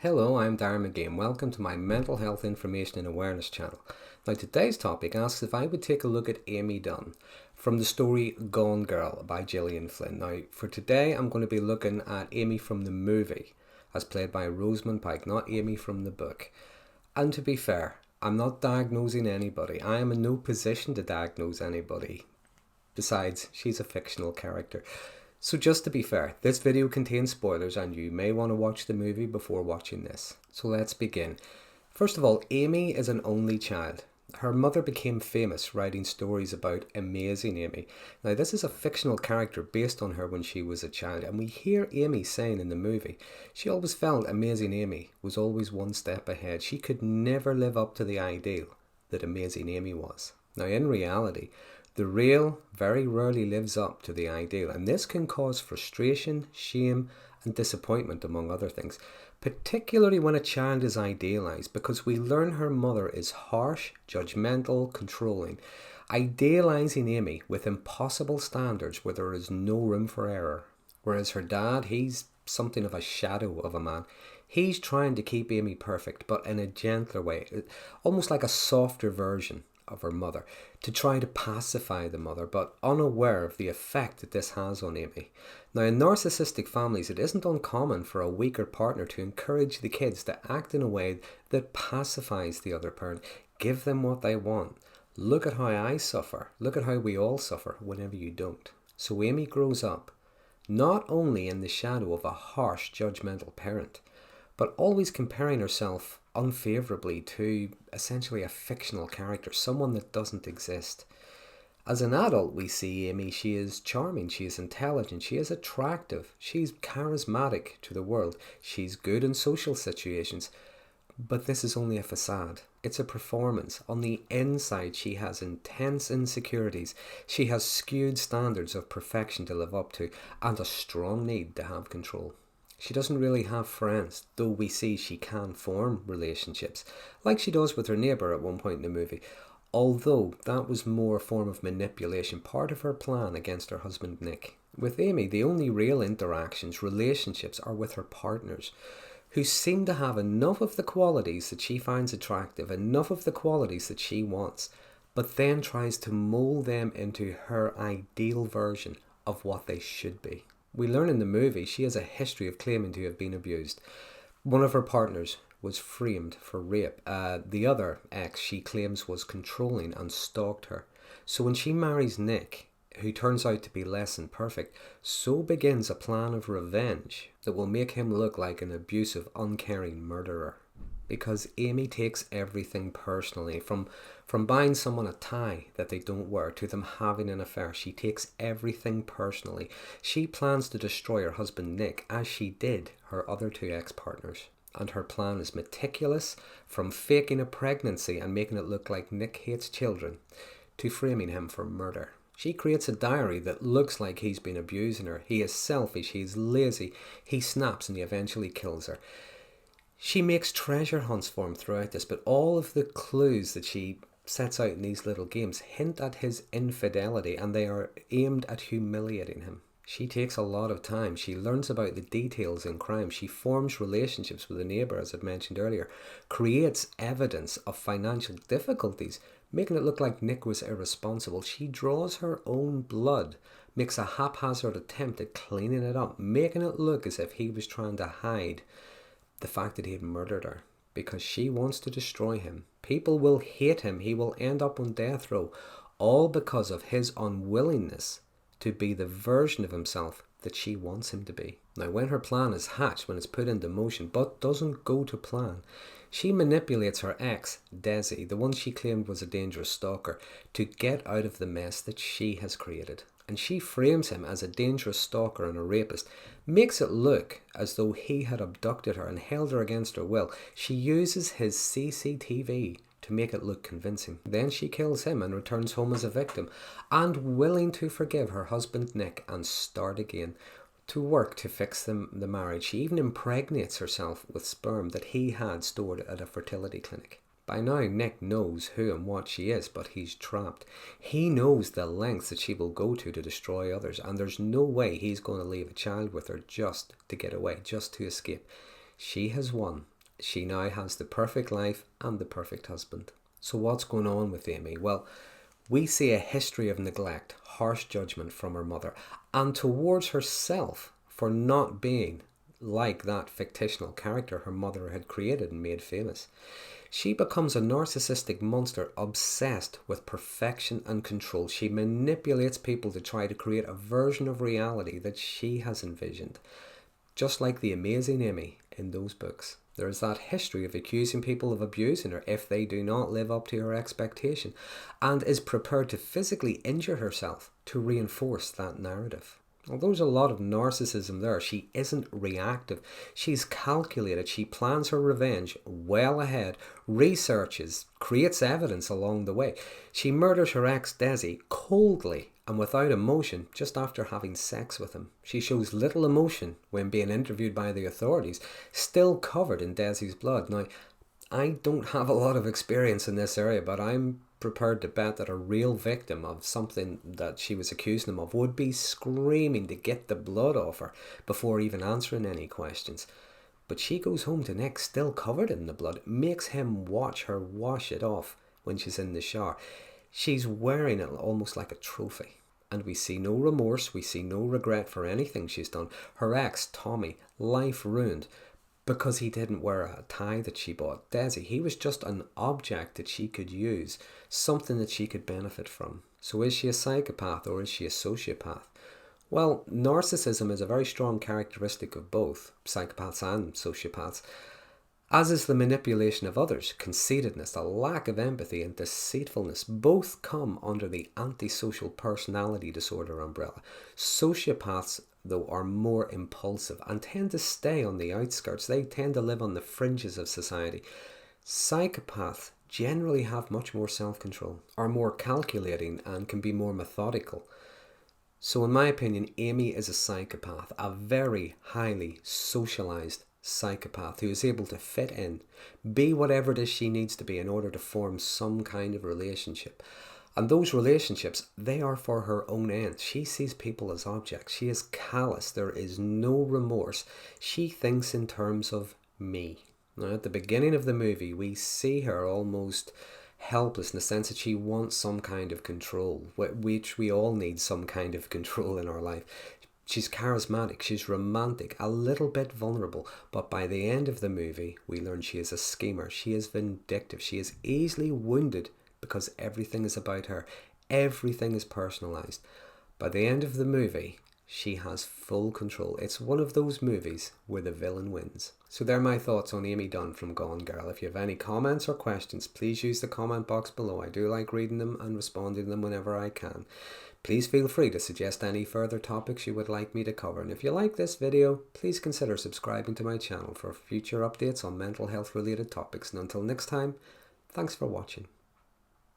Hello, I'm Darren Magee and welcome to my Mental Health Information and Awareness channel. Now today's topic asks if I would take a look at Amy Dunne from the story Gone Girl by Gillain Flynn. Now for today I'm going to be looking at Amy from the movie as played by Rosamund Pike, not Amy from the book. And to be fair, I'm not diagnosing anybody. I am in no position to diagnose anybody. Besides, she's a fictional character. So just to be fair, this video contains spoilers and you may want to watch the movie before watching this. So let's begin. First of all, Amy is an only child. Her mother became famous writing stories about Amazing Amy. Now this is a fictional character based on her when she was a child, and we hear Amy saying in the movie, she always felt Amazing Amy was always one step ahead. She could never live up to the ideal that Amazing Amy was. Now in reality, the real very rarely lives up to the ideal, and this can cause frustration, shame, and disappointment, among other things, particularly when a child is idealized, because we learn her mother is harsh, judgmental, controlling, idealizing Amy with impossible standards where there is no room for error. Whereas her dad, he's something of a shadow of a man. He's trying to keep Amy perfect, but in a gentler way, almost like a softer version of her mother, to try to pacify the mother, but unaware of the effect that this has on Amy. Now in narcissistic families, it isn't uncommon for a weaker partner to encourage the kids to act in a way that pacifies the other parent. Give them what they want. Look at how I suffer. Look at how we all suffer whenever you don't. So Amy grows up not only in the shadow of a harsh, judgmental parent, but always comparing herself unfavourably to essentially a fictional character, someone that doesn't exist. As an adult, we see Amy, she is charming, she is intelligent, she is attractive, she's charismatic to the world, she's good in social situations, but this is only a facade. It's a performance. On the inside, she has intense insecurities, she has skewed standards of perfection to live up to, and a strong need to have control. She doesn't really have friends, though we see she can form relationships, like she does with her neighbour at one point in the movie, although that was more a form of manipulation, part of her plan against her husband Nick. With Amy, the only real interactions, relationships, are with her partners, who seem to have enough of the qualities that she finds attractive, enough of the qualities that she wants, but then tries to mould them into her ideal version of what they should be. We learn in the movie she has a history of claiming to have been abused. One of her partners was framed for rape. The other ex she claims was controlling and stalked her. So when she marries Nick, who turns out to be less than perfect, so begins a plan of revenge that will make him look like an abusive, uncaring murderer. Because Amy takes everything personally, from buying someone a tie that they don't wear to them having an affair. She takes everything personally. She plans to destroy her husband Nick, as she did her other two ex-partners. And her plan is meticulous, from faking a pregnancy and making it look like Nick hates children, to framing him for murder. She creates a diary that looks like he's been abusing her. He is selfish, he's lazy, he snaps and he eventually kills her. She makes treasure hunts for him throughout this, but all of the clues that she sets out in these little games hint at his infidelity, and they are aimed at humiliating him. She takes a lot of time. She learns about the details in crime. She forms relationships with a neighbour, as I've mentioned earlier, creates evidence of financial difficulties, making it look like Nick was irresponsible. She draws her own blood, makes a haphazard attempt at cleaning it up, making it look as if he was trying to hide the fact that he had murdered her, because she wants to destroy him. People will hate him. He will end up on death row, all because of his unwillingness to be the version of himself that she wants him to be. Now when her plan is hatched, when it's put into motion, but doesn't go to plan, she manipulates her ex, Desi, the one she claimed was a dangerous stalker, to get out of the mess that she has created. And she frames him as a dangerous stalker and a rapist, makes it look as though he had abducted her and held her against her will. She uses his CCTV to make it look convincing. Then she kills him and returns home as a victim, and willing to forgive her husband Nick and start again, to work to fix the marriage. She even impregnates herself with sperm that he had stored at a fertility clinic. By now, Nick knows who and what she is, but he's trapped. He knows the lengths that she will go to destroy others, and there's no way he's going to leave a child with her just to get away, just to escape. She has won. She now has the perfect life and the perfect husband. So what's going on with Amy? Well, we see a history of neglect, harsh judgment from her mother, and towards herself for not being like that fictional character her mother had created and made famous. She becomes a narcissistic monster obsessed with perfection and control. She manipulates people to try to create a version of reality that she has envisioned. Just like the amazing Amy in those books. There is that history of accusing people of abusing her if they do not live up to her expectation, and is prepared to physically injure herself to reinforce that narrative. Well, there's a lot of narcissism there. She isn't reactive. She's calculated. She plans her revenge well ahead, researches, creates evidence along the way. She murders her ex Desi coldly and without emotion just after having sex with him. She shows little emotion when being interviewed by the authorities, still covered in Desi's blood. Now, I don't have a lot of experience in this area, but I'm prepared to bet that a real victim of something that she was accusing him of would be screaming to get the blood off her before even answering any questions. But she goes home to Nick still covered in the blood, makes him watch her wash it off when she's in the shower. She's wearing it almost like a trophy. And we see no remorse, we see no regret for anything she's done. Her ex, Tommy, life ruined because he didn't wear a tie that she bought. Desi, he was just an object that she could use, something that she could benefit from. So is she a psychopath or is she a sociopath? Well, narcissism is a very strong characteristic of both psychopaths and sociopaths, as is the manipulation of others, conceitedness, a lack of empathy and deceitfulness. Both come under the antisocial personality disorder umbrella. Sociopaths, though, are more impulsive and tend to stay on the outskirts. They tend to live on the fringes of society. Psychopaths generally have much more self-control, are more calculating and can be more methodical. So in my opinion, Amy is a psychopath, a very highly socialized psychopath who is able to fit in, be whatever it is she needs to be in order to form some kind of relationship. And those relationships, they are for her own ends. She sees people as objects. She is callous. There is no remorse. She thinks in terms of me. Now, at the beginning of the movie, we see her almost helpless in the sense that she wants some kind of control, which we all need some kind of control in our life. She's charismatic, she's romantic, a little bit vulnerable, but by the end of the movie, we learn she is a schemer, she is vindictive, she is easily wounded because everything is about her, everything is personalised. By the end of the movie, she has full control. It's one of those movies where the villain wins. So they're my thoughts on Amy Dunne from Gone Girl. If you have any comments or questions, please use the comment box below. I do like reading them and responding to them whenever I can. Please feel free to suggest any further topics you would like me to cover. And if you like this video, please consider subscribing to my channel for future updates on mental health related topics. And until next time, thanks for watching.